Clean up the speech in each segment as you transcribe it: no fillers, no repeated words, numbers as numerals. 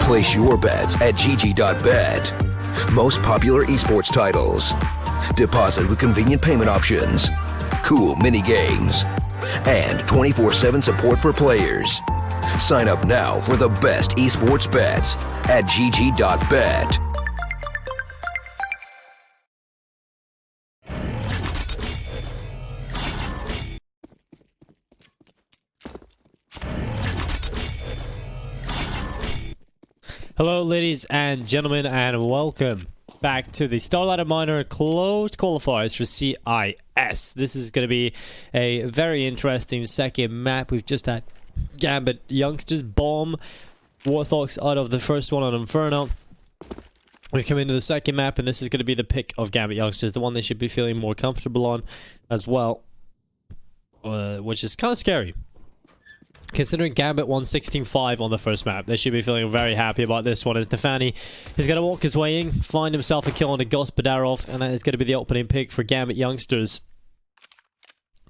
Place your bets at gg.bet. Most popular esports titles. Deposit with convenient payment options. Cool mini games. And 24/7 support for players. Sign up now for the best esports bets at gg.bet. Hello ladies and gentlemen, and welcome back to the StarLadder Minor closed qualifiers for CIS. This is going to be a very interesting second map. We've just had Gambit youngsters bomb Warthox out of the first one on Inferno. We've come into the second map, and this is going to be the pick of Gambit youngsters, the one they should be feeling more comfortable on as well, which is kind of scary. Considering Gambit won 16-5 on the first map, they should be feeling very happy about this one, as Nefani is going to walk his way in, find himself a kill on a Gospodarov, and that is going to be the opening pick for Gambit youngsters.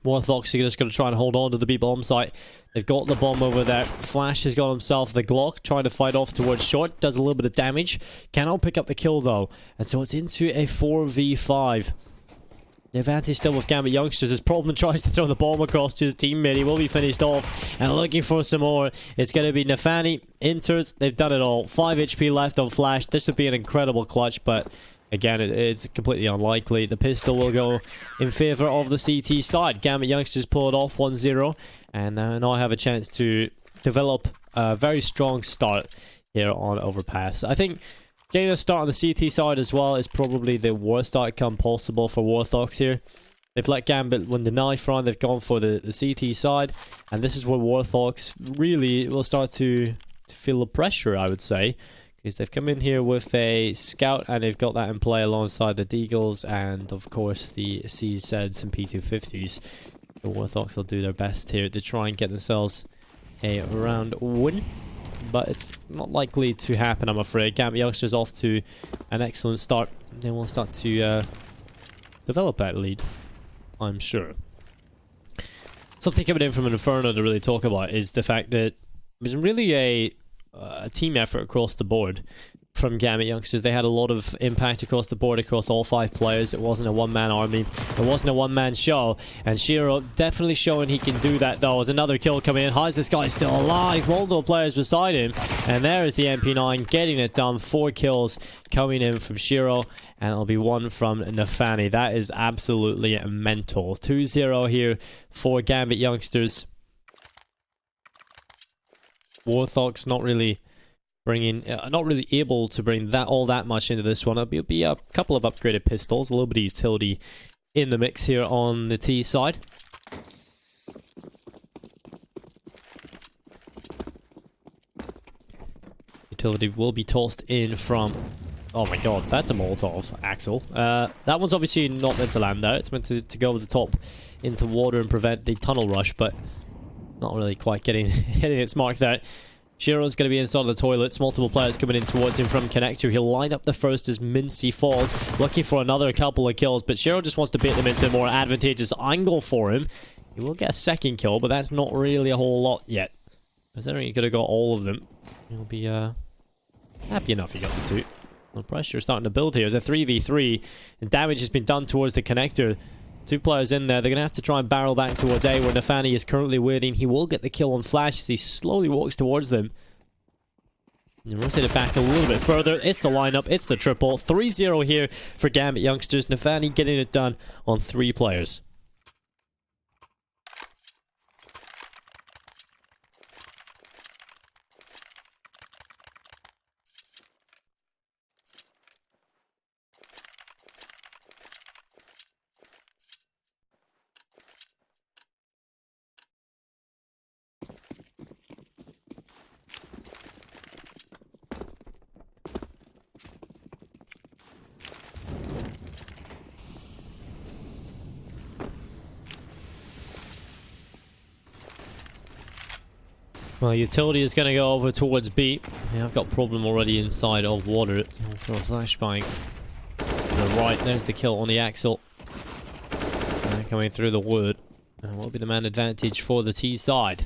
Warthox are just going to try and hold on to the B-bomb site. They've got the bomb over there. Flash has got himself the Glock, trying to fight off towards short, does a little bit of damage. Cannot pick up the kill though, and so it's into a 4v5. The advantage still with Gambit youngsters as Problem tries to throw the bomb across to his teammate. He will be finished off and looking for some more. It's going to be Nefani, Inters. They've done it all. 5 HP left on Flash. This would be an incredible clutch, but again, it's completely unlikely. The pistol will go in favor of the CT side. Gambit youngsters pull it off 1-0, and now I have a chance to develop a very strong start here on Overpass. I think getting a start on the CT side as well is probably the worst outcome possible for Warthox here. They've let Gambit win the knife round, they've gone for the CT side, and this is where Warthox really will start to feel the pressure, I would say, because they've come in here with a scout, and they've got that in play alongside the Deagles, and of course the CZs and P250s. The Warthox will do their best here to try and get themselves a round win, but it's not likely to happen, I'm afraid. Gambit youngsters off to an excellent start. They will start to develop that lead, I'm sure. Something coming in from an Inferno to really talk about is the fact that it was really a team effort across the board from Gambit youngsters. They had a lot of impact across the board, across all 5 players. It wasn't a one-man army. It wasn't a one-man show. And Shiro definitely showing he can do that, though. As another kill coming in. How is this guy still alive? Multiple players beside him. And there is the MP9 getting it done. 4 kills coming in from Shiro. And it'll be 1 from Nefani. That is absolutely mental. 2-0 here for Gambit youngsters. Warthox not really able to bring all that much into this one. It'll be a couple of upgraded pistols, a little bit of utility in the mix here on the T side. Utility will be tossed in from... Oh my god, that's a Molotov, Axel. That one's obviously not meant to land there. It's meant to go over the top into water and prevent the tunnel rush, but not really quite hitting its mark there. Shiro's going to be inside the toilets. Multiple players coming in towards him from Connector. He'll line up the first as Mincy falls, looking for another couple of kills, but Shiro just wants to bait them into a more advantageous angle for him. He will get a second kill, but that's not really a whole lot yet. Considering he could have got all of them, he'll be happy enough he got the 2. The pressure is starting to build here. It's a 3v3, and damage has been done towards the Connector. 2 players in there. They're going to have to try and barrel back towards A, where Nefani is currently waiting. He will get the kill on Flash as he slowly walks towards them. And rotate it back a little bit further. It's the lineup. It's the triple. 3-0 here for Gambit youngsters. Nefani getting it done on 3 players. Well, utility is going to go over towards B. Yeah, I've got a problem already inside of water. I'll throw a flashbang. To the right, there's the kill on the Axel. Coming through the wood. And it will be the man advantage for the T side.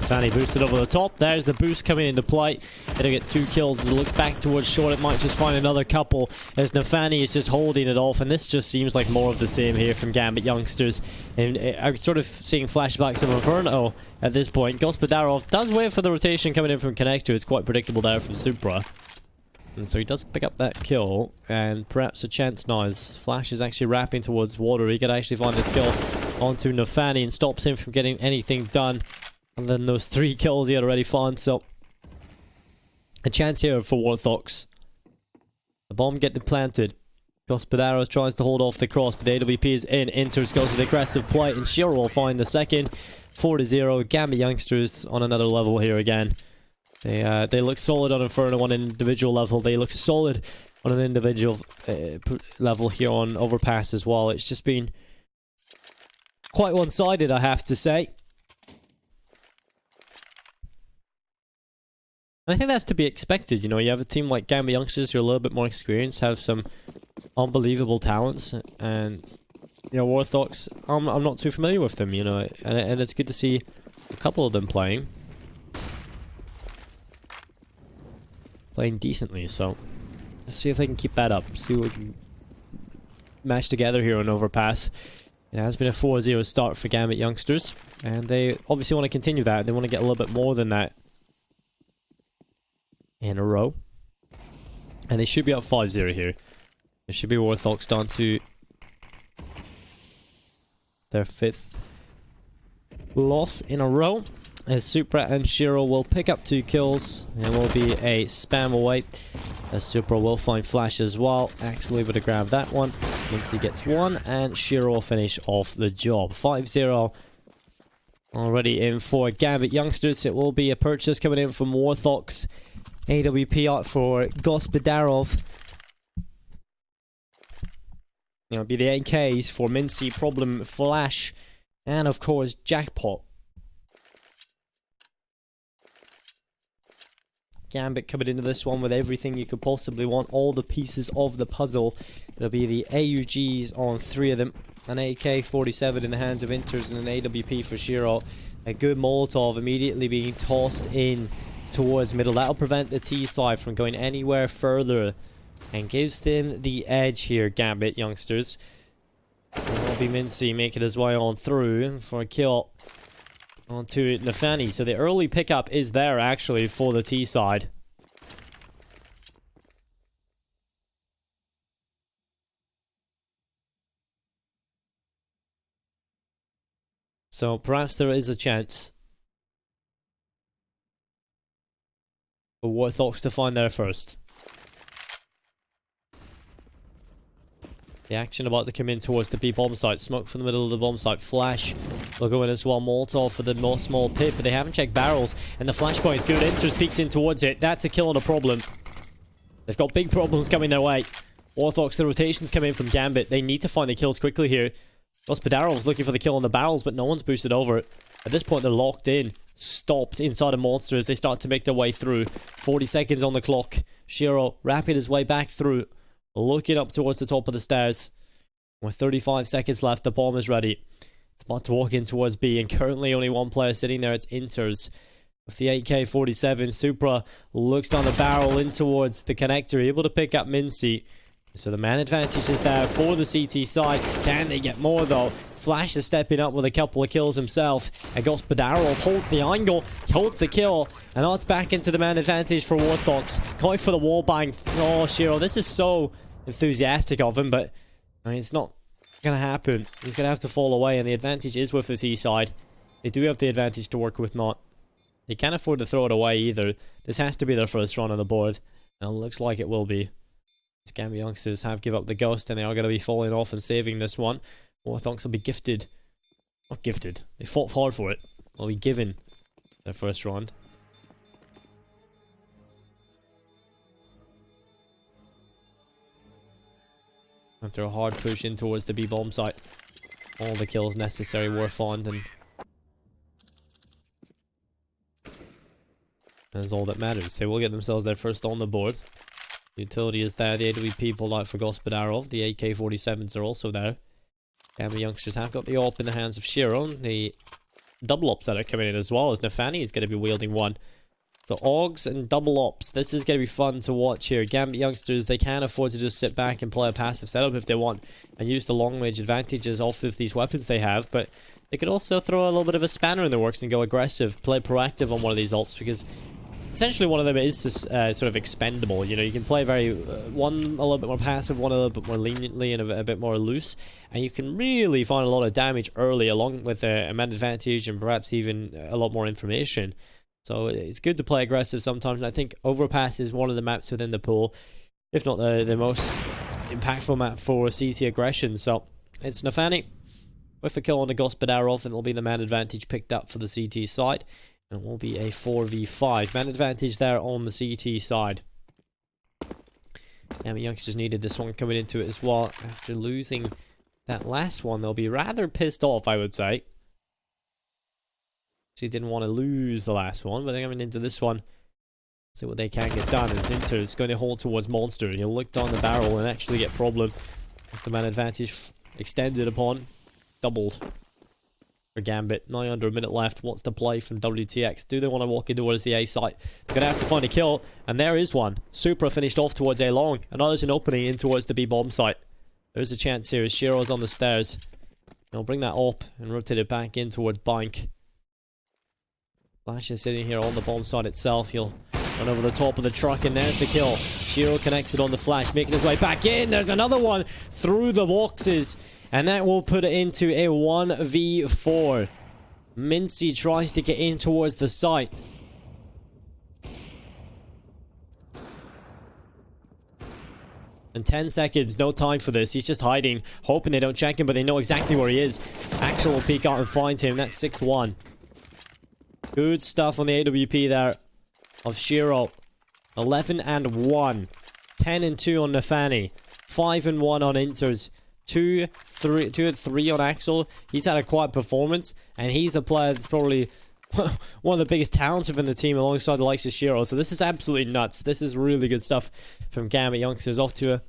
Nafani boosted over the top. There's the boost coming into play. It'll get 2 kills as it looks back towards short. It might just find another couple as Nafani is just holding it off. And this just seems like more of the same here from Gambit youngsters. And I'm sort of seeing flashbacks of Inferno at this point. Gospodarov does wait for the rotation coming in from Connector. It's quite predictable there from Supra. And so he does pick up that kill, and perhaps a chance now as Flash is actually wrapping towards water. He could actually find this kill onto Nafani and stops him from getting anything done. And then those 3 kills he had already found, so a chance here for Warthox. The bomb getting planted. Gospodarov tries to hold off the cross, but the AWP is in. Inters goes with aggressive play, and Shiro will find the second. 4-0. Gambit youngsters on another level here again. They look solid on Inferno on an individual level. They look solid on an individual level here on Overpass as well. It's just been quite one-sided, I have to say. And I think that's to be expected, you know. You have a team like Gambit youngsters who are a little bit more experienced, have some unbelievable talents, and, you know, Warthox, I'm not too familiar with them, you know, and it's good to see a couple of them playing decently, so let's see if they can keep that up, see what we can match together here on Overpass. It has been a 4-0 start for Gambit youngsters, and they obviously want to continue that. They want to get a little bit more than that in a row, and they should be up 5-0 here. It should be Warthox down to their 5th loss in a row, as Supra and Shiro will pick up 2 kills, and will be a spam away. As Supra will find Flash as well. Axel able to grab that one. Mincy gets 1, and Shiro will finish off the job. 5-0 already in for Gambit youngsters. It will be a purchase coming in from Warthox. AWP out for Gospodarov. It'll be the AKs for Mincy, Problem, Flash, and of course Jackpot. Gambit coming into this one with everything you could possibly want, all the pieces of the puzzle. It'll be the AUGs on 3 of them, an AK-47 in the hands of Inters, and an AWP for Shiro. A good Molotov immediately being tossed in towards middle. That'll prevent the T side from going anywhere further and gives them the edge here, Gambit youngsters. It'll be Mincy making his way on through for a kill onto Nafani. So the early pickup is there actually for the T side. So perhaps there is a chance for Warthox to find there first. The action about to come in towards the B bomb site. Smoke from the middle of the bomb site. Flash will go in as well. Molotov for the small pit, but they haven't checked barrels. And the flashpoint is good. Inters peeks in towards it. That's a kill and a problem. They've got big problems coming their way. Warthox, the rotations come in from Gambit. They need to find the kills quickly here. Gospodarov's looking for the kill on the barrels, but no one's boosted over it. At this point, they're locked in. Stopped inside a monster as they start to make their way through. 40 seconds on the clock. Shiro wrapping his way back through. Looking up towards the top of the stairs. With 35 seconds left, the bomb is ready. It's about to walk in towards B, and currently only one player sitting there. It's Inters. With the AK-47, Supra looks down the barrel in towards the connector, able to pick up Mincy. So the man advantage is there for the CT side. Can they get more though? Flash is stepping up with a couple of kills himself. And Gospodarov holds the angle, holds the kill, and now it's back into the man advantage for Warthox. Going for the wall bang. Oh, Shiro, this is so enthusiastic of him, but I mean, it's not gonna happen. He's gonna have to fall away, and the advantage is with the C side. They do have the advantage to work with, not. They can't afford to throw it away either. This has to be their first run on the board, and it looks like it will be. Gambit youngsters have give up the ghost, and they are going to be falling off and saving this one. Warthox will be gifted. Not gifted. They fought hard for it. They'll be given their first round. After a hard push in towards the B bomb site. All the kills necessary were found, and that's all that matters. They will get themselves their first on the board. The utility is there. The AWP pulled out for Gospodarov. The AK-47s are also there. And the youngsters have got the AWP in the hands of Shiro. The double ops that are coming in as well, as Nafani is going to be wielding one. So Augs and double ops, this is going to be fun to watch here. Gambit youngsters, they can afford to just sit back and play a passive setup if they want, and use the long range advantages off of these weapons they have, but they could also throw a little bit of a spanner in the works and go aggressive, play proactive on one of these ults, because essentially one of them is just, sort of expendable. You know, you can play one a little bit more passive, one a little bit more leniently and a bit more loose, and you can really find a lot of damage early along with a man advantage and perhaps even a lot more information. So it's good to play aggressive sometimes, and I think Overpass is one of the maps within the pool, if not the most impactful map for CT aggression. So it's Nafani with a kill on the Gospodarov, and it'll be the man advantage picked up for the CT side. And it will be a 4v5. Man advantage there on the CT side. And the youngsters needed this one coming into it as well. After losing that last one, they'll be rather pissed off, I would say. She didn't want to lose the last one, but coming into this one, see what they can get done. As Inter is going to hold towards Monster. He'll look down the barrel and actually get problem. With the man advantage extended upon, doubled for Gambit. 9 under a minute left. What's the play from WTX? Do they want to walk in towards the A site? They're going to have to find a kill, and there is one. Supra finished off towards A long, and others an opening in towards the B bomb site. There's a chance here as Shiro's on the stairs. He'll bring that up and rotate it back in towards Bank. Flash is sitting here on the bomb site itself. He'll run over the top of the truck, and there's the kill. Shiro connected on the flash, making his way back in. There's another one through the boxes, and that will put it into a 1v4. Mincy tries to get in towards the site. And 10 seconds, no time for this. He's just hiding, hoping they don't check him, but they know exactly where he is. Axel will peek out and find him. That's 6-1. Good stuff on the AWP there of Shiro. 11 and 1. 10 and 2 on Nafani. 5 and 1 on Inters. 2 and 3 on Axel. He's had a quiet performance, and he's a player that's probably one of the biggest talents within the team alongside the likes of Shiro. So this is absolutely nuts. This is really good stuff from Gambit youngsters. Off to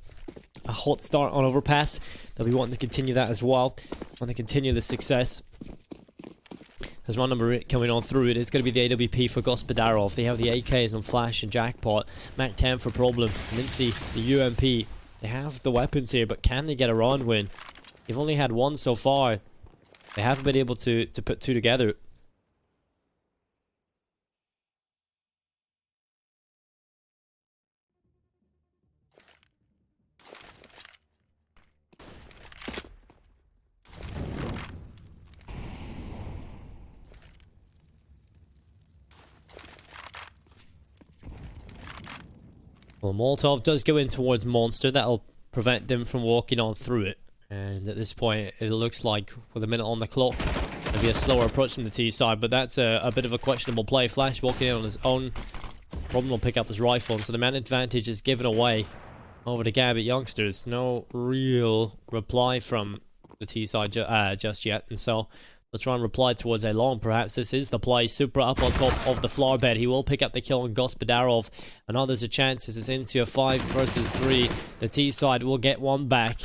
a hot start on Overpass. They'll be wanting to continue that as well. Want to continue the success. As run number 8 coming on through, it is going to be the AWP for Gospodarov. They have the AKs on Flash and Jackpot. Mac 10 for Problem. Mincy, the UMP. They have the weapons here, but can they get a round win? They've only had one so far. They haven't been able to put two together. Well, Molotov does go in towards Monster. That'll prevent them from walking on through it. And at this point, it looks like, with a minute on the clock, there'll be a slower approach from the T side. But that's a bit of a questionable play. Flash walking in on his own. Problem will pick up his rifle. And so the man advantage is given away over to Gambit youngsters. No real reply from the T side just yet. And so let's try and reply towards A long. Perhaps this is the play. Supra up on top of the floor bed. He will pick up the kill on Gospodarov. And now there's a chance this is into a 5 versus 3. The T side will get one back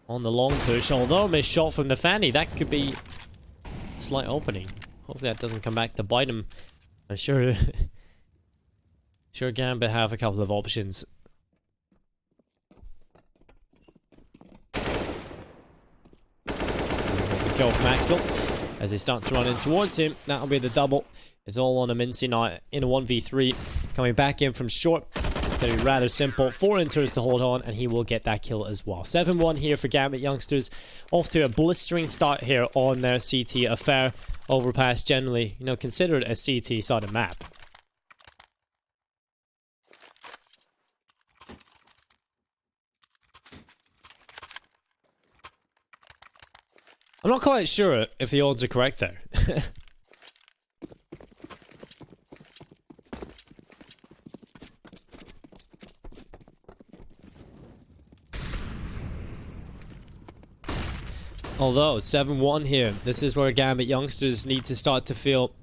on the long push. Although missed shot from Nafani. That could be a slight opening. Hopefully that doesn't come back to bite him. I'm sure Gambit have a couple of options. There's a kill from Axel as they start to run in towards him. That'll be the double. It's all on a Mincy now in a 1v3. Coming back in from short. It's going to be rather simple. 4 inters to hold on, and he will get that kill as well. 7-1 here for Gambit youngsters. Off to a blistering start here on their CT affair. Overpass generally, considered a CT side of map. I'm not quite sure if the odds are correct there. Although, 7-1 here. This is where Gambit youngsters need to start to feel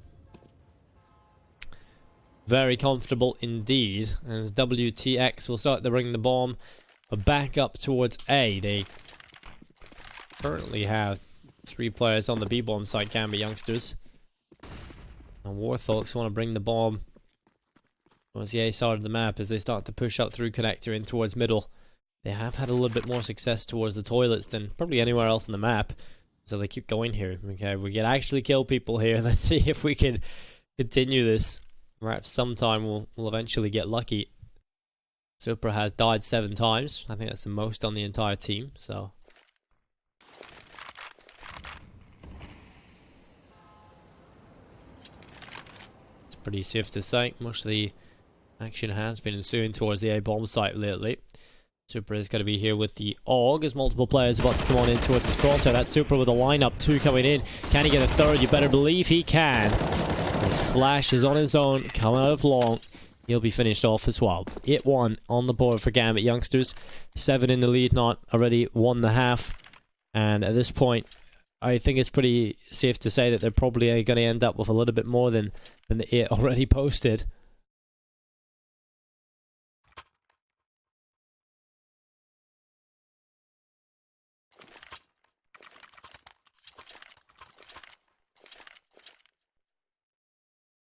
very comfortable indeed. As WTX will start to bring the bomb back up towards A. They currently have 3 players on the B-bomb side, Gambit youngsters. And Warthox want to bring the bomb towards the A side of the map as they start to push up through connector in towards middle. They have had a little bit more success towards the toilets than probably anywhere else on the map. So they keep going here. Okay, we can actually kill people here. Let's see if we can continue this. Perhaps sometime we'll eventually get lucky. Super has died 7 times. I think that's the most on the entire team, so... It's pretty safe to say. Most of the action has been ensuing towards the A-bomb site lately. Super is going to be here with the AUG as multiple players about to come on in towards his crosshair. That's Super with a lineup, 2 coming in. Can he get a third? You better believe he can. His Flash is on his own, coming out of long. He'll be finished off as well. 8-1 on the board for Gambit youngsters. 7 in the lead, not already 1.5. And at this point, I think it's pretty safe to say that they're probably going to end up with a little bit more than the 8 already posted.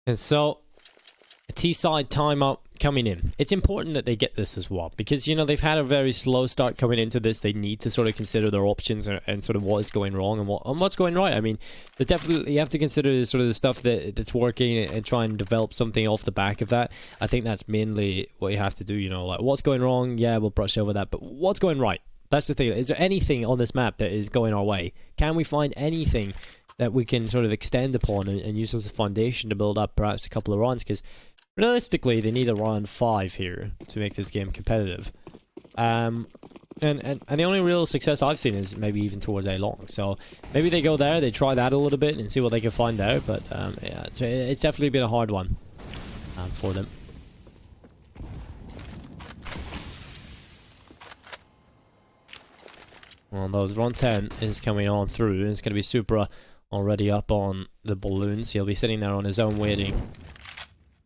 And so, a T-side timeout coming in. It's important that they get this as well, because, you know, they've had a very slow start coming into this. They need to sort of consider their options and sort of what is going wrong and what's going right. I mean, they definitely have to consider sort of the stuff that's working and try and develop something off the back of that. I think that's mainly what you have to do, you know, like, what's going wrong? Yeah, we'll brush over that, but what's going right? That's the thing. Is there anything on this map that is going our way? Can we find anything that we can sort of extend upon and use as a foundation to build up perhaps a couple of runs? Because realistically, they need a round 5 here to make this game competitive. And the only real success I've seen is maybe even towards A long. So maybe they go there, they try that a little bit and see what they can find there. But yeah, it's definitely been a hard one for them. Well, those run 10 is coming on through. It's going to be Supra already up on the balloons. He'll be sitting there on his own waiting.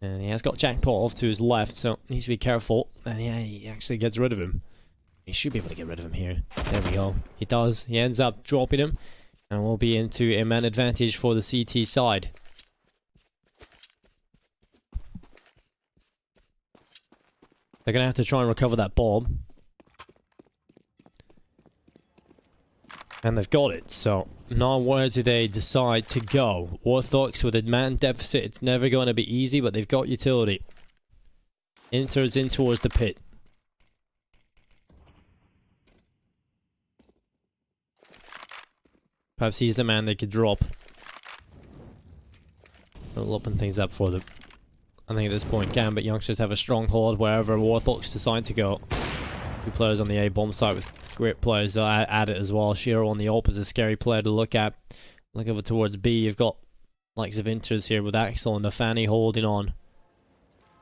And he has got Jackpot off to his left, so needs to be careful. And yeah, he actually gets rid of him. He should be able to get rid of him here. There we go. He does. He ends up dropping him. And we'll be into a man advantage for the CT side. They're going to have to try and recover that bomb. And they've got it, so now where do they decide to go? Warthox with a man deficit, it's never going to be easy, but they've got utility. Enters in towards the pit. Perhaps he's the man they could drop. It'll open things up for them. I think at this point, Gambit youngsters have a stronghold wherever Warthox decide to go. 2 players on the A-bomb site with great players at it as well. Shiro on the op is a scary player to look at. Look over towards B. You've got likes of Inters here with Axel and Nafani holding on.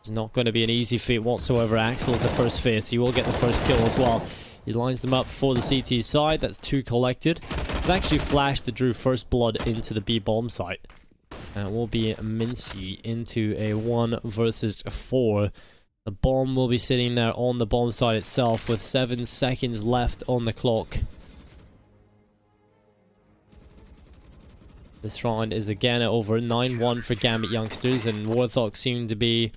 It's not going to be an easy feat whatsoever. Axel is the first face. He will get the first kill as well. He lines them up for the CT side. That's 2 collected. It's actually Flash that drew first blood into the B-bomb site. And it will be Mincy into a 1 versus 4. The bomb will be sitting there on the bomb site itself with 7 seconds left on the clock. This round is again over. 9-1 for Gambit youngsters, and Warthox seem to be,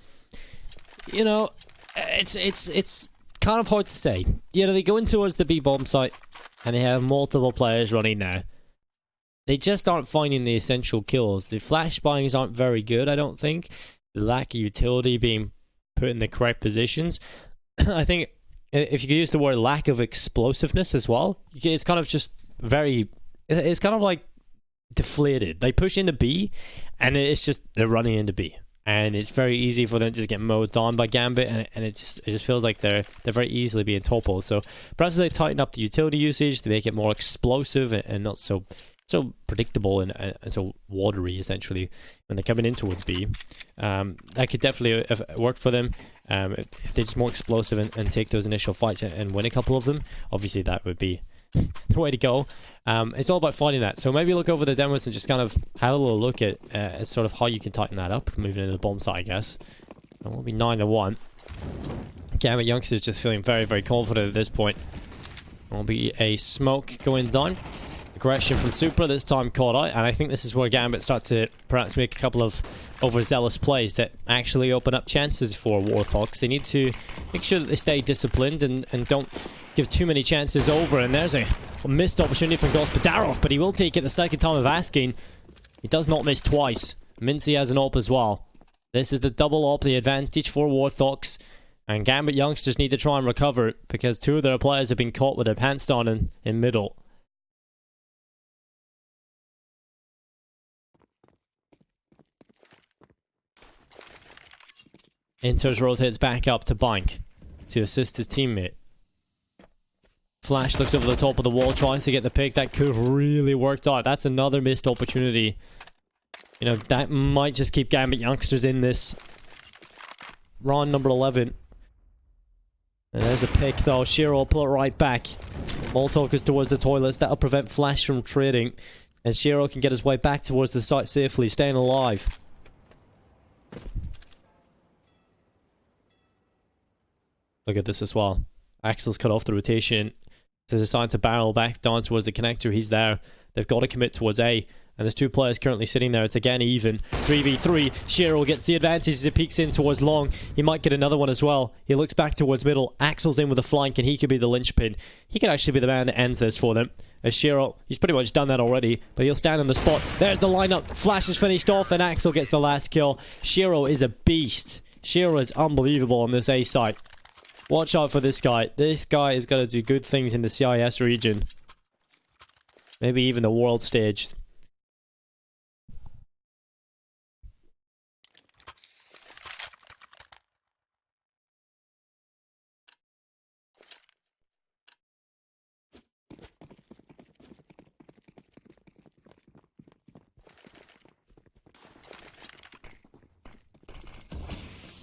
you know, it's kind of hard to say. You know, they go in towards the B bomb site and they have multiple players running there. They just aren't finding the essential kills. The flash buyings aren't very good, I don't think. The lack of utility being put in the correct positions. I think if you could use the word lack of explosiveness as well, it's kind of just very, it's kind of like deflated. They push into B and it's just they're running into B, and it's very easy for them to just get mowed down by Gambit, and it just feels like they're very easily being toppled. So perhaps they tighten up the utility usage to make it more explosive and not so predictable and so watery, essentially, when they're coming in towards B. That could definitely work for them. If they're just more explosive and take those initial fights and win a couple of them, obviously that would be the way to go. It's all about finding that. So maybe look over the demos and just kind of have a little look at sort of how you can tighten that up, moving into the bomb site, I guess. And we'll be 9-1. Gambit youngsters just feeling very, very confident at this point. Will be a smoke going down. Aggression from Supra, this time caught out, and I think this is where Gambit start to perhaps make a couple of overzealous plays that actually open up chances for Warthox. They need to make sure that they stay disciplined and don't give too many chances over, and there's a missed opportunity from Gospodarov, but he will take it the second time of asking. He does not miss twice. Mincy has an op as well. This is the double op, the advantage for Warthox, and Gambit youngsters need to try and recover because two of their players have been caught with their pants down in middle. Inters rotates back up to Bank to assist his teammate. Flash looks over the top of the wall, tries to get the pick. That could really worked out. That's another missed opportunity. You know, that might just keep Gambit youngsters in this. Round number 11. And there's a pick though. Shiro will pull it right back. Molotov goes towards the toilets. That'll prevent Flash from trading. And Shiro can get his way back towards the site safely, staying alive. Look at this as well. Axel's cut off the rotation. They decide to barrel back down towards the connector. He's there. They've got to commit towards A. And there's two players currently sitting there. It's again even. 3v3. Shiro gets the advantage as he peeks in towards long. He might get another one as well. He looks back towards middle. Axel's in with a flank and he could be the linchpin. He could actually be the man that ends this for them. As Shiro, he's pretty much done that already, but he'll stand on the spot. There's the lineup. Flash is finished off and Axel gets the last kill. Shiro is a beast. Shiro is unbelievable on this A site. Watch out for this guy. This guy is going to do good things in the CIS region. Maybe even the world stage.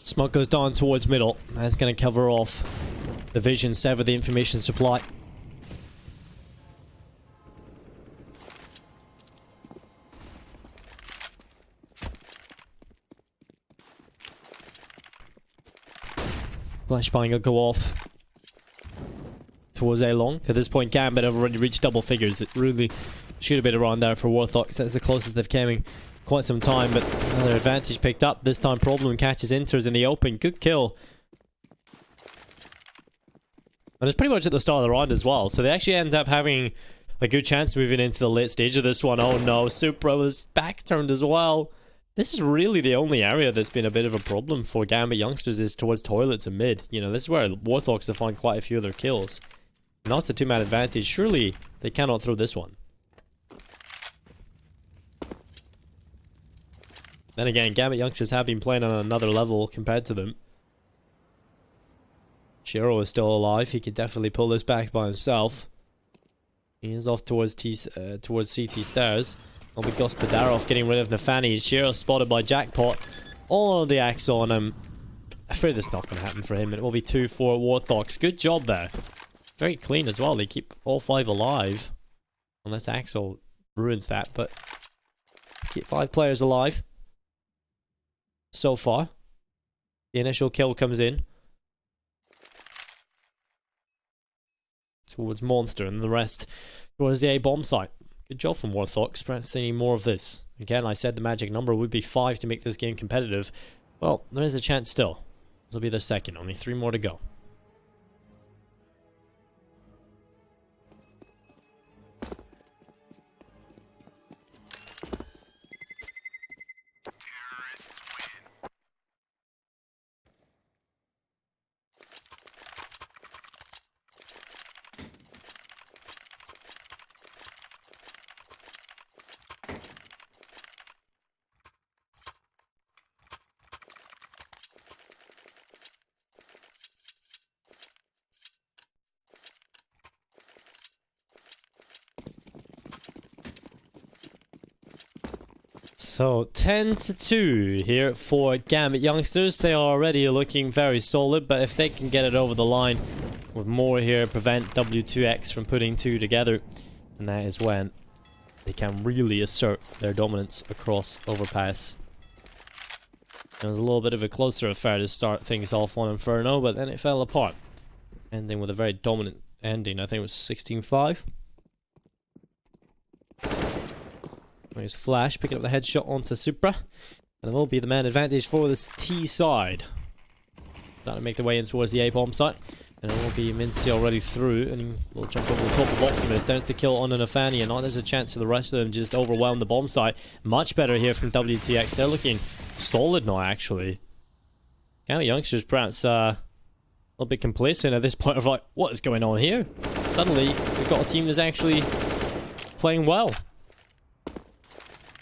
Smoke goes down towards middle. That's going to cover off the vision, sever the information supply. Flashbang will go off towards A long. At this point, Gambit have already reached double figures. It really should have been around there for Warthox. That's the closest they've came in quite some time, but another advantage picked up. This time Problem catches Inters in the open. Good kill. And it's pretty much at the start of the round as well, so they actually end up having a good chance moving into the late stage of this one. Oh no, Supra was back turned as well. This is really the only area that's been a bit of a problem for Gambit youngsters is towards toilets and mid. You know, this is where Warthox have found quite a few of their kills. Now it's a two-man advantage. Surely they cannot throw this one. Then again, Gambit youngsters have been playing on another level compared to them. Shiro is still alive. He could definitely pull this back by himself. He is off towards CT stairs. Will be Gospodarov getting rid of Nafani. Shiro spotted by Jackpot. All on the axe on him. I'm afraid that's not going to happen for him. It will be 2 for Warthox. Good job there. Very clean as well. They keep all 5 alive. Unless Axel ruins that, but keep 5 players alive. So far. The initial kill comes in. Towards Monster and the rest towards the A-bomb site. Good job from Warthox. Perhaps any more of this. Again, I said the magic number would be 5 to make this game competitive. Well, there is a chance still. This will be the second. Only 3 more to go. So 10-2 here for Gambit youngsters. They are already looking very solid, but if they can get it over the line with more here, prevent W2X from putting 2 together, and that is when they can really assert their dominance across Overpass. It was a little bit of a closer affair to start things off on Inferno, but then it fell apart, ending with a very dominant ending. I think it was 16-5. There's Flash picking up the headshot onto Supra. And it will be the man advantage for this T side. Starting to make their way in towards the A bomb site. And it will be Mincy already through. And he will jump over the top of Optimus. There's the kill on an Nafani. And now there's a chance for the rest of them to just overwhelm the bomb site. Much better here from WTX. They're looking solid now, actually. Gambit youngsters perhaps a little bit complacent at this point of like, what is going on here? Suddenly, we've got a team that's actually playing well.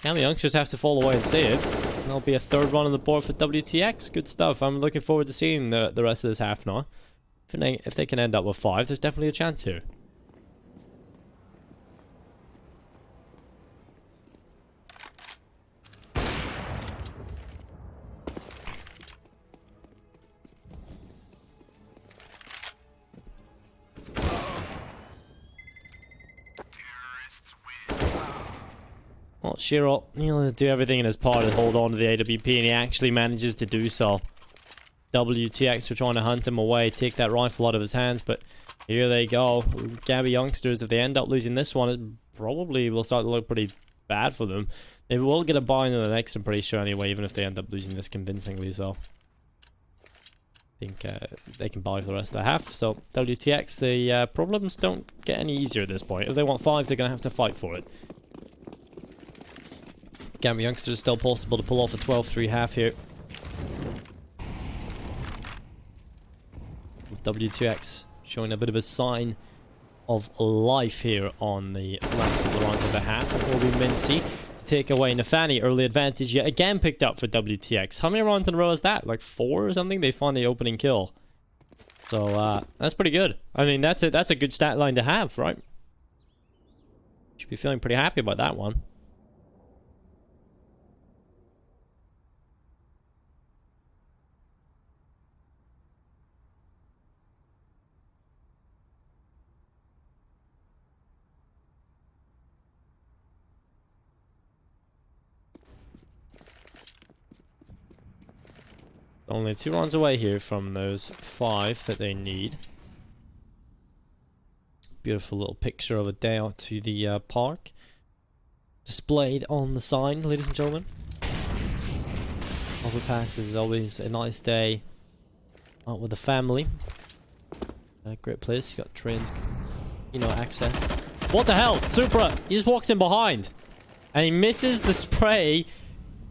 Gambit youngsters have to fall away and save. And there'll be a third run on the board for WTX. Good stuff. I'm looking forward to seeing the rest of this half now. If they can end up with 5, there's definitely a chance here. Well, Shiro, he'll do everything in his power to hold on to the AWP, and he actually manages to do so. WTX are trying to hunt him away, take that rifle out of his hands, but here they go. Gambit youngsters, if they end up losing this one, it probably will start to look pretty bad for them. They will get a buy into the next, I'm pretty sure anyway, even if they end up losing this convincingly, so I think they can buy for the rest of the half. So WTX, the problems don't get any easier at this point. If they want 5, they're going to have to fight for it. Gambit youngsters still possible to pull off a 12-3 half here. WTX showing a bit of a sign of life here on the last couple of rounds of the half. It will be Mincy to take away Nafani. Early advantage yet again picked up for WTX. How many rounds in a row is that? Like 4 or something? They find the opening kill. So that's pretty good. I mean, that's a good stat line to have, right? Should be feeling pretty happy about that one. Only 2 rounds away here from those 5 that they need. Beautiful little picture of a day out to the park. Displayed on the sign, ladies and gentlemen. Overpass is always a nice day out with the family. Great place, you got trains, you know, access. What the hell? Supra, he just walks in behind. And he misses the spray.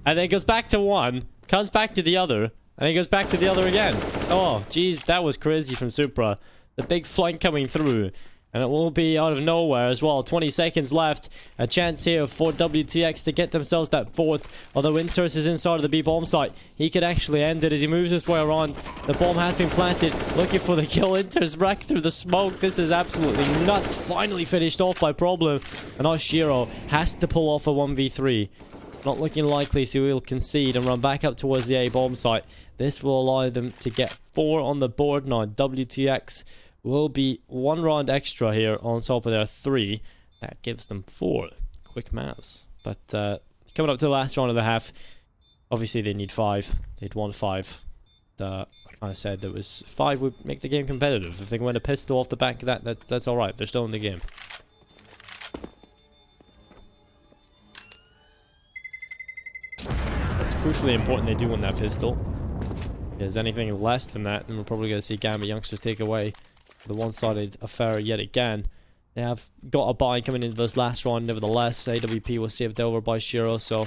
And then goes back to one, comes back to the other. And he goes back to the other again. Oh, jeez, that was crazy from Supra. The big flank coming through. And it will be out of nowhere as well. 20 seconds left. A chance here for WTX to get themselves that 4th. Although Inters is inside of the B bomb site. He could actually end it as he moves his way around. The bomb has been planted. Looking for the kill. Inters wrecked through the smoke. This is absolutely nuts. Finally finished off by Problem. And now Shiro has to pull off a 1v3. Not looking likely, so he'll concede and run back up towards the A bomb site. This will allow them to get 4 on the board now. WTX will be 1 round extra here on top of their 3. That gives them 4. Quick maths. But coming up to the last round of the half, obviously they need 5. They'd want 5. I kind of said that was 5 would make the game competitive. If they can win a pistol off the back of that, that's alright. They're still in the game. It's crucially important they do win that pistol. Because anything less than that, and we're probably going to see Gambit youngsters take away the one-sided affair yet again. They have got a buy coming into this last round, nevertheless. AWP was saved over by Shiro, so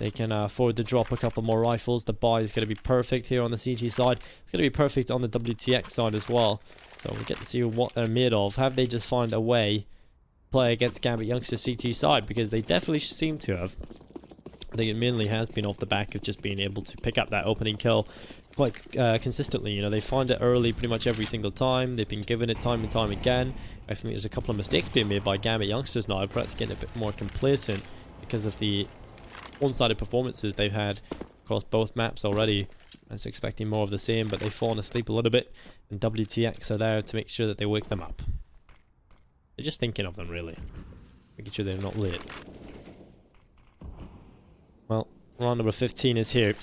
they can afford to drop a couple more rifles. The buy is going to be perfect here on the CT side. It's going to be perfect on the WTX side as well. So we get to see what they're made of. Have they just found a way to play against Gambit youngsters CT side? Because they definitely seem to have. I think it mainly has been off the back of just being able to pick up that opening kill quite consistently. You know, they find it early pretty much every single time. They've been given it time and time again. I think there's a couple of mistakes being made by Gambit youngsters now. Perhaps getting a bit more complacent because of the one-sided performances they've had across both maps already. I was expecting more of the same, but they've fallen asleep a little bit. And WTX are there to make sure that they wake them up. They're just thinking of them, really. Making sure they're not late. Well, round number 15 is here.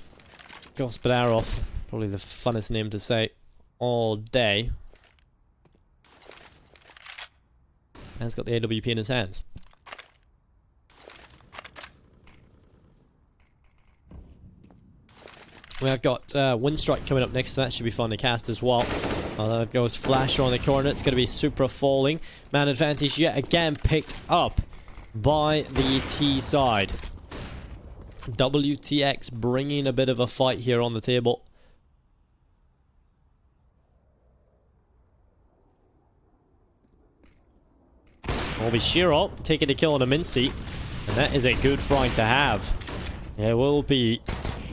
Gospodarov, probably the funnest name to say all day. And he's got the AWP in his hands. We have got Windstrike coming up next, so that should be fun to cast as well. There goes Flash around the corner. It's going to be Supra falling. Man advantage yet again picked up by the T side. WTX bringing a bit of a fight here on the table. Will be Shiro taking the kill on a Mincy, and that is a good fight to have. There will be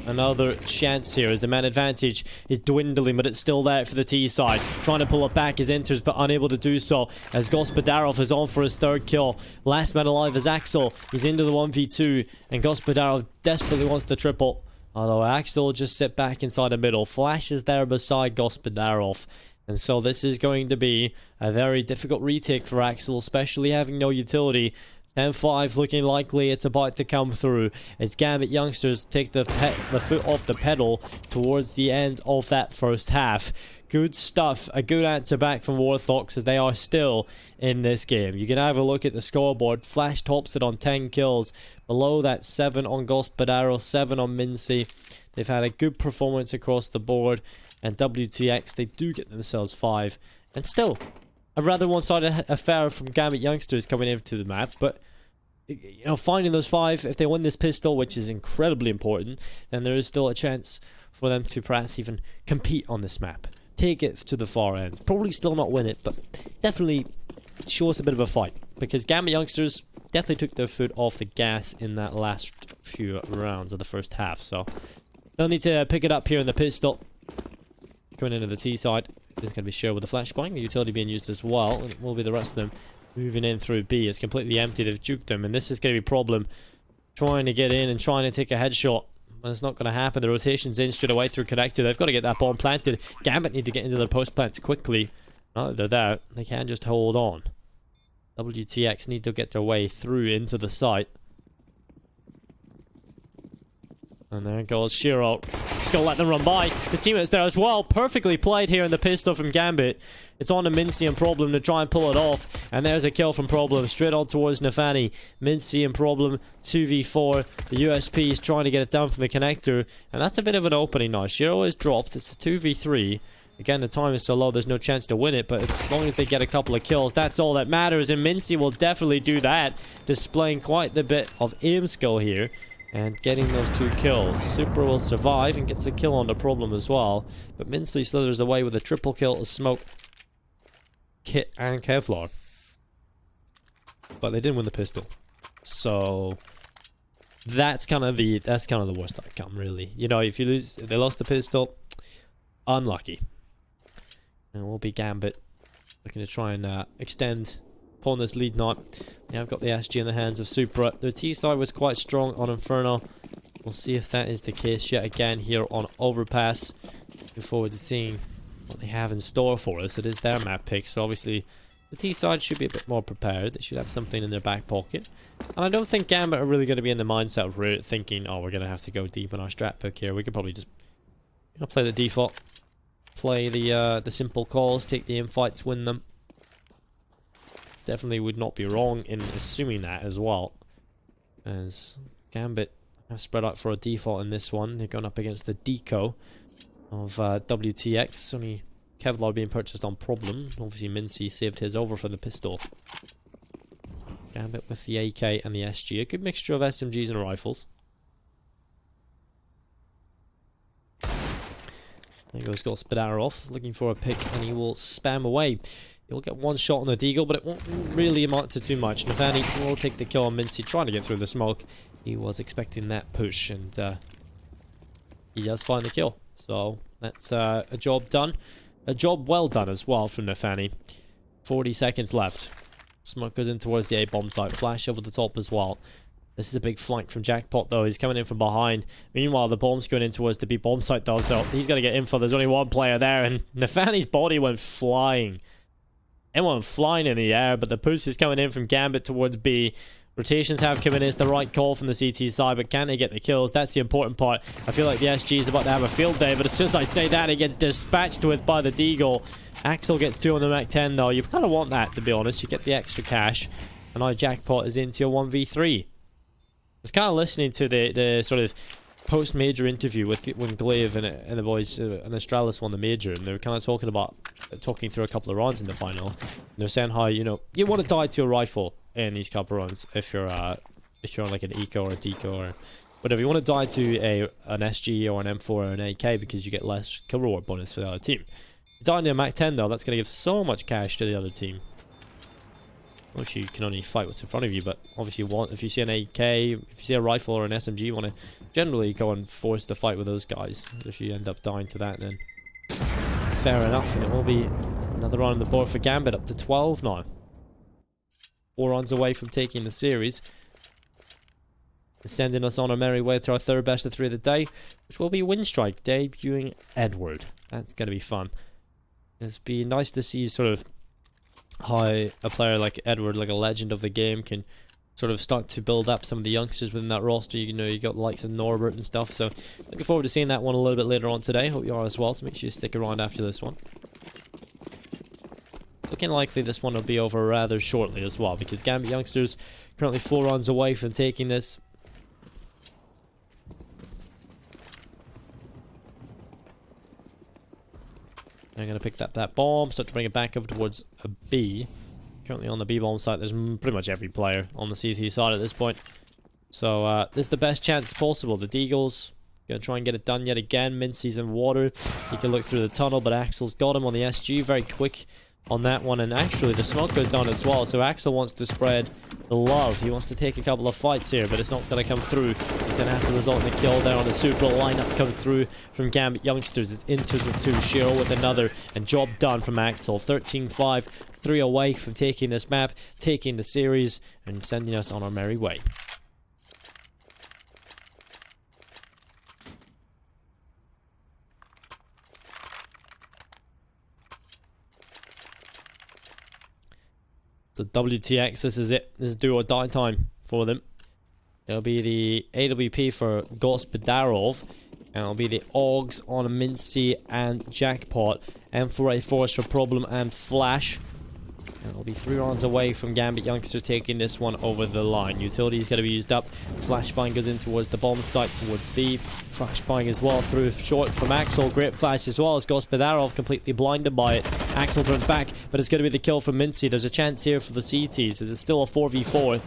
another chance here as the man advantage is dwindling, but it's still there for the T side. Trying to pull it back as enters, but unable to do so as Gospodarov is on for his third kill. Last man alive is Axel. He's into the 1v2, and Gospodarov desperately wants the triple. Although Axel will just sit back inside the middle. Flash is there beside Gospodarov. And so this is going to be a very difficult retake for Axel, especially having no utility. 10-5 looking likely it's about to come through as Gambit youngsters take the foot off the pedal towards the end of that first half. Good stuff. A good answer back from Warthox as they are still in this game. You can have a look at the scoreboard. Flash tops it on 10 kills. Below that 7 on Gospodarov, 7 on Mincy. They've had a good performance across the board. And WTX, they do get themselves 5. And still, a rather one-sided affair from Gambit youngsters coming into the map. But, you know, finding those 5, if they win this pistol, which is incredibly important, then there is still a chance for them to perhaps even compete on this map. Take it to the far end. Probably still not win it, but definitely show us a bit of a fight. Because Gambit youngsters definitely took their foot off the gas in that last few rounds of the first half. So, they'll need to pick it up here in the pistol. Coming into the T side, this is going to be shared with the flashbang, the utility being used as well, and it will be the rest of them moving in through B. It's completely empty, they've juked them, and this is going to be a problem. Trying to get in and trying to take a headshot, but it's not going to happen. The rotation's in straight away through connector. They've got to get that bomb planted. Gambit need to get into their post plants quickly. Now that they're there, they can just hold on. WTX need to get their way through into the site. And there goes Shiro. Just gonna let them run by. His teammate's there as well. Perfectly played here in the pistol from Gambit. It's on to Mincy and Problem to try and pull it off. And there's a kill from Problem. Straight on towards Nafani. Mincy and Problem 2v4. The USP is trying to get it down from the connector. And that's a bit of an opening now. Shiro is dropped. It's a 2v3. Again, the time is so low, there's no chance to win it. But as long as they get a couple of kills, that's all that matters. And Mincy will definitely do that. Displaying quite the bit of aim skill here. And getting those 2 kills. Super will survive and gets a kill on the Problem as well. But Mincy slithers away with a triple kill to Smoke, Kit, and Kevlar. But they didn't win the pistol. So that's kind of the worst outcome, really. You know, if they lost the pistol, unlucky. And it will be Gambit looking to try and extend upon this lead now. They have got the SG in the hands of Supra. The T side was quite strong on Inferno. We'll see if that is the case yet again here on Overpass. Looking forward to seeing what they have in store for us. It is their map pick, so obviously the T side should be a bit more prepared. They should have something in their back pocket. And I don't think Gambit are really going to be in the mindset of thinking, oh, we're going to have to go deep in our strat pick here. We could probably just, you know, play the default. Play the simple calls, take the infights, win them. Definitely would not be wrong in assuming that as well. As Gambit have spread out for a default in this one. They're going up against the deco of WTX. Only Kevlar being purchased on Problem. Obviously Mincy saved his over for the pistol. Gambit with the AK and the SG. A good mixture of SMGs and rifles. There goes Gospodarov, looking for a pick, and he will spam away. He'll get one shot on the deagle, but it won't really amount to too much. Navani will take the kill on Mincy, trying to get through the smoke. He was expecting that push, and he does find the kill. So that's a job done. A job well done as well from Nafani. 40 seconds left. Smoke goes in towards the A-bomb site. Flash over the top as well. This is a big flank from Jackpot though. He's coming in from behind. Meanwhile, the bomb's going in towards the B-bomb site though, so he's got to get info. There's only one player there, and Nafani's body went flying. It went flying in the air, but the push is coming in from Gambit towards B. Rotations have come in. It's the right call from the CT side, but can they get the kills? That's the important part. I feel like the SG is about to have a field day, but as soon as I say that, it gets dispatched with by the Deagle. Axel gets 2 on the Mac 10 though. You kind of want that, to be honest. You get the extra cash. And now Jackpot is into a 1v3. I was kind of listening to the sort of post-major interview with when Glaive and the boys and Astralis won the major, and they were kind of talking through a couple of rounds in the final. And they're saying how, you know, you want to die to a rifle in these couple of rounds if you're on like an eco or a deco or whatever. You want to die to an SG or an M4 or an AK because you get less kill reward bonus for the other team. Dying to a Mac 10 though, that's going to give so much cash to the other team. Obviously you can only fight what's in front of you, but obviously if you see an AK, if you see a rifle or an SMG, you want to generally go and force the fight with those guys. If you end up dying to that, then fair enough, and it will be another round on the board for Gambit, up to 12 now. 4 rounds away from taking the series. Sending us on our merry way to our third best of 3 of the day, which will be Windstrike debuting Edward. That's going to be fun. It's be nice to see sort of how a player like Edward, like a legend of the game, can sort of start to build up some of the youngsters within that roster. You know, you got the likes of Norbert and stuff, so looking forward to seeing that one a little bit later on today. Hope you are as well, so make sure you stick around after this one. Looking likely this one will be over rather shortly as well, because Gambit youngsters currently 4 rounds away from taking this. I'm going to pick up that bomb, start to bring it back over towards a B. Currently on the B bomb site, there's pretty much every player on the CT side at this point. So this is the best chance possible. The Deagle's going to try and get it done yet again. Mincy's in water. He can look through the tunnel, but Axel's got him on the SG. Very quick on that one, and actually the smoke goes down as well. So Axel wants to spread the love. He wants to take a couple of fights here, but it's not going to come through. He's going to have to result in a kill there on the Supra. Lineup comes through from Gambit youngsters. It's Inters with 2, Cheryl with another, and job done from Axel. 13-5, 3 away from taking this map, taking the series, and sending us on our merry way. So WTX, this is it. This is do or die time for them. It'll be the AWP for Gospodarov, and it'll be the AUGs on Mincy and Jackpot, M4A Force for Problem and Flash. And it'll be 3 rounds away from Gambit youngsters taking this one over the line. Utility is going to be used up. Flashbang goes in towards the bomb site, towards B. Flashbang as well through short from Axel. Great flash as well as Gospodarov completely blinded by it. Axel turns back, but it's going to be the kill from Mincy. There's a chance here for the CTs as it's still a 4v4.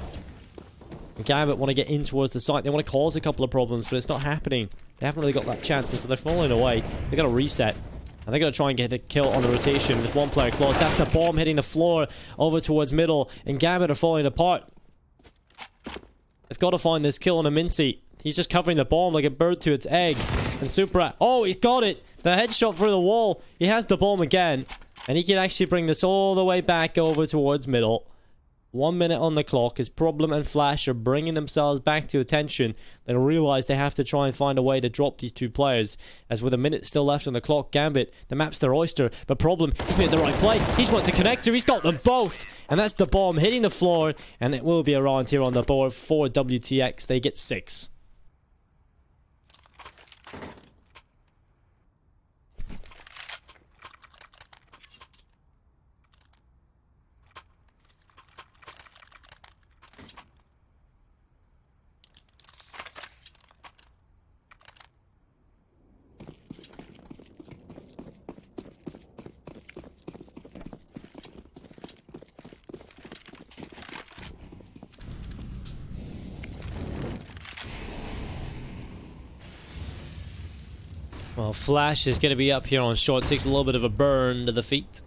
Gambit want to get in towards the site. They want to cause a couple of problems, but it's not happening. They haven't really got that chance, so they're falling away. They're going to reset. And they're going to try and get a kill on the rotation. There's one player close. That's the bomb hitting the floor over towards middle. And Gambit are falling apart. They've got to find this kill on a Mincy. He's just covering the bomb like a bird to its egg. And Supra... Oh, he's got it! The headshot through the wall. He has the bomb again. And he can actually bring this all the way back over towards middle. 1 minute on the clock as Problem and Flash are bringing themselves back to attention. They realize they have to try and find a way to drop these 2 players. As with a minute still left on the clock, Gambit, the map's their oyster. But Problem, he's made the right play. He's went to connector. He's got them both. And that's the bomb hitting the floor. And it will be around here on the board for WTX. They get 6. Well, Flash is going to be up here on short. Takes a little bit of a burn to the feet.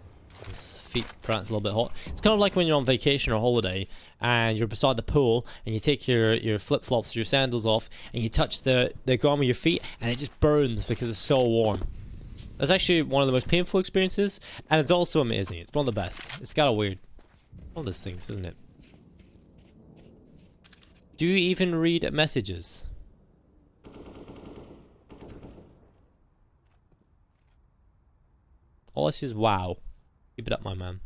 His feet perhaps a little bit hot. It's kind of like when you're on vacation or holiday and you're beside the pool and you take your flip-flops, your sandals off, and you touch the ground with your feet and it just burns because it's so warm. That's actually one of the most painful experiences, and it's also amazing. It's one of the best. It's kind of weird. All those things, isn't it? Do you even read messages? All I see is wow. Keep it up, my man.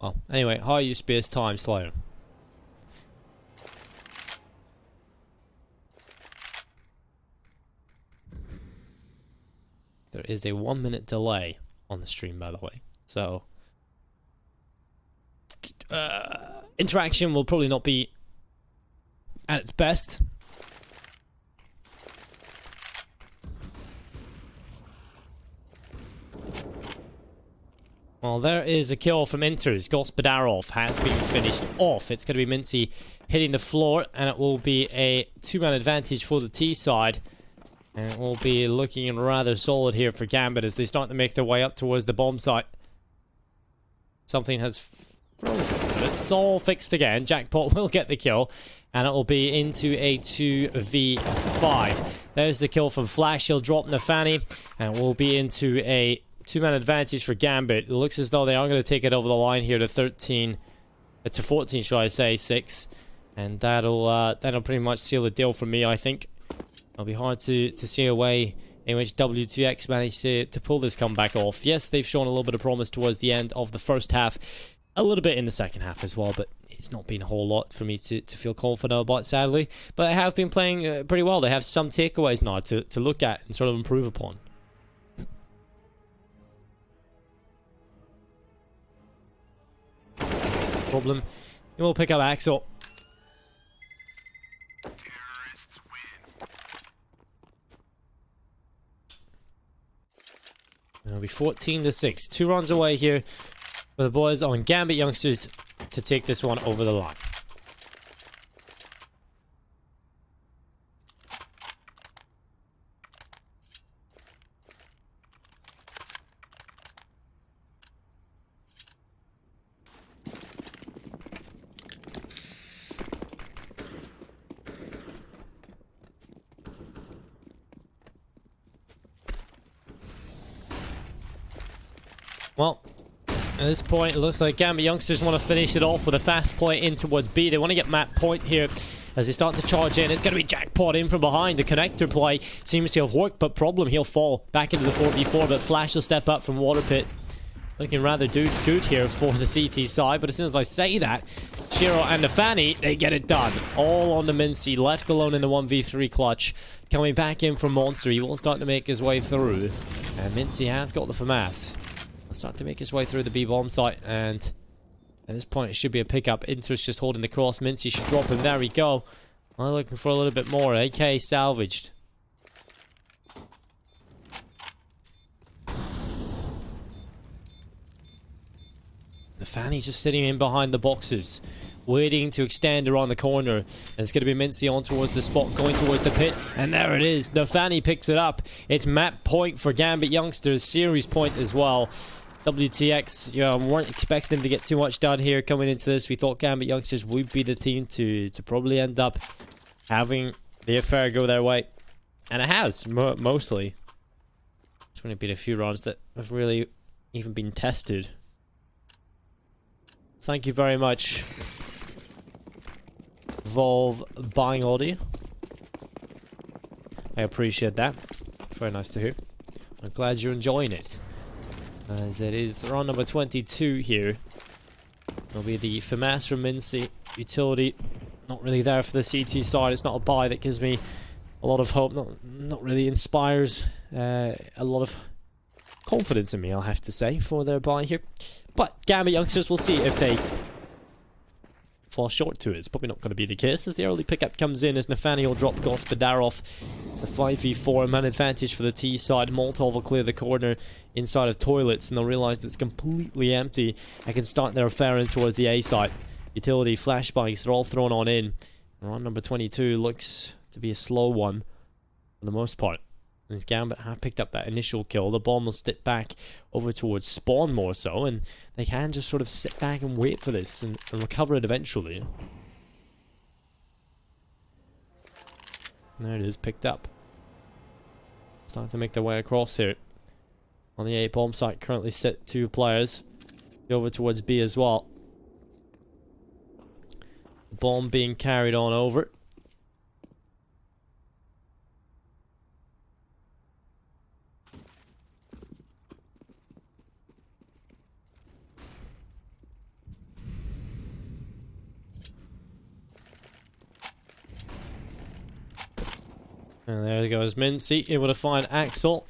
Well, anyway, how are you space-time, Slayer? There is a 1 minute delay on the stream, by the way. So... interaction will probably not be at its best. Well, there is a kill from Inter's. Gospodarov has been finished off. It's going to be Mincy hitting the floor, and it will be a 2-man advantage for the T side. And it will be looking rather solid here for Gambit as they start to make their way up towards the bomb site. Something has frozen, but it's all fixed again. Jackpot will get the kill, and it will be into a 2v5. There's the kill from Flash. He'll drop Nafani, and we'll be into a 2-man advantage for Gambit. It looks as though they are going to take it over the line here to 14, shall I say, 6. And that'll pretty much seal the deal for me, I think. It'll be hard to see a way in which WTX managed to pull this comeback off. Yes, they've shown a little bit of promise towards the end of the first half. A little bit in the second half as well, but it's not been a whole lot for me to feel confident about, sadly. But they have been playing pretty well. They have some takeaways now to look at and sort of improve upon. Problem. And we'll pick up Axel. It'll be 14-6. 2 runs away here for the boys on Gambit Youngsters to take this one over the line. Well, at this point, it looks like Gambit Youngsters want to finish it off with a fast play in towards B. They want to get map point here as they start to charge in. It's going to be Jackpot in from behind. The connector play seems to have worked, but problem, he'll fall back into the 4v4, but Flash will step up from Water Pit. Looking rather good here for the CT side, but as soon as I say that, Shiro and Nafani, they get it done. All on the Mincy, left alone in the 1v3 clutch. Coming back in from Monster, he will start to make his way through. And Mincy has got the FAMAS. He'll start to make his way through the B-bomb site, and at this point it should be a pickup. Inter's just holding the cross. Mincy should drop him. There we go. I'm looking for a little bit more. AK salvaged. The Fanny's just sitting in behind the boxes, waiting to extend around the corner. And it's going to be Mincy on towards the spot, going towards the pit. And there it is. The Fanny picks it up. It's map point for Gambit Youngsters. Series point as well. WTX, weren't expecting them to get too much done here coming into this. We thought Gambit Youngsters would be the team to probably end up having the affair go their way. And it has, mostly. It's only been a few rounds that have really even been tested. Thank you very much, Volve buying audio. I appreciate that. Very nice to hear. I'm glad you're enjoying it. As it is round number 22 here. It'll be the FAMAS from Mincy. Utility not really there for the CT side. It's not a buy that gives me a lot of hope. Not really inspires a lot of confidence in me, I'll have to say, for their buy here. But Gambit Youngsters, we'll see if they fall short to it. It's probably not going to be the case as the early pickup comes in as Nafani will drop Gospodarov. It's a 5v4 man advantage for the T side. Molotov will clear the corner inside of toilets and they'll realize that it's completely empty and can start their affair in towards the A site. Utility flashbangs are all thrown on in. Round number 22 looks to be a slow one for the most part. As Gambit have picked up that initial kill, the bomb will step back over towards spawn more so, and they can just sort of sit back and wait for this and recover it eventually. And there it is, picked up. Starting to make their way across here. On the A bomb site, currently sit 2 players. Over towards B as well. The bomb being carried on over. And there goes Mincy, able to find Axel.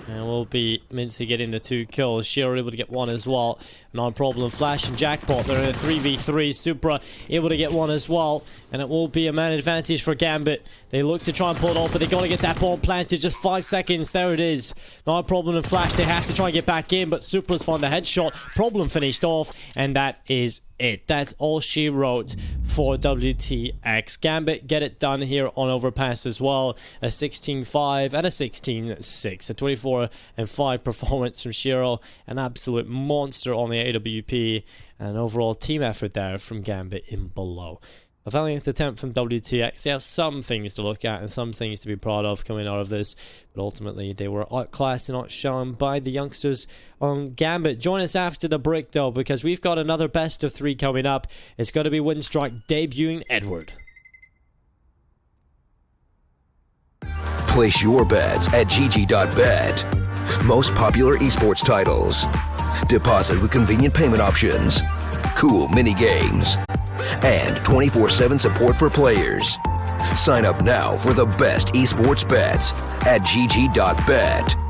And we'll be Mincy getting the 2 kills. Shiro able to get 1 as well. Not a problem. Flash and Jackpot. They're in a 3v3. Supra able to get 1 as well. And it will be a man advantage for Gambit. They look to try and pull it off, but they got to get that bomb planted. Just 5 seconds. There it is. Not a problem in Flash. They have to try and get back in, but Supra's found the headshot. Problem finished off, and that is it. That's all she wrote for WTX. Gambit get it done here on Overpass as well. A 16-5 and a 16-6. A 24-5 performance from Shiro. An absolute monster on the AWP. And overall team effort there from Gambit in below. A valiant attempt from WTX. They have some things to look at and some things to be proud of coming out of this. But ultimately, they were outclassed and outshone by the youngsters on Gambit. Join us after the break, though, because we've got another best of 3 coming up. It's going to be Winstrike debuting Edward. Place your bets at gg.bet. Most popular esports titles. Deposit with convenient payment options. Cool mini games. And 24/7 support for players. Sign up now for the best esports bets at gg.bet.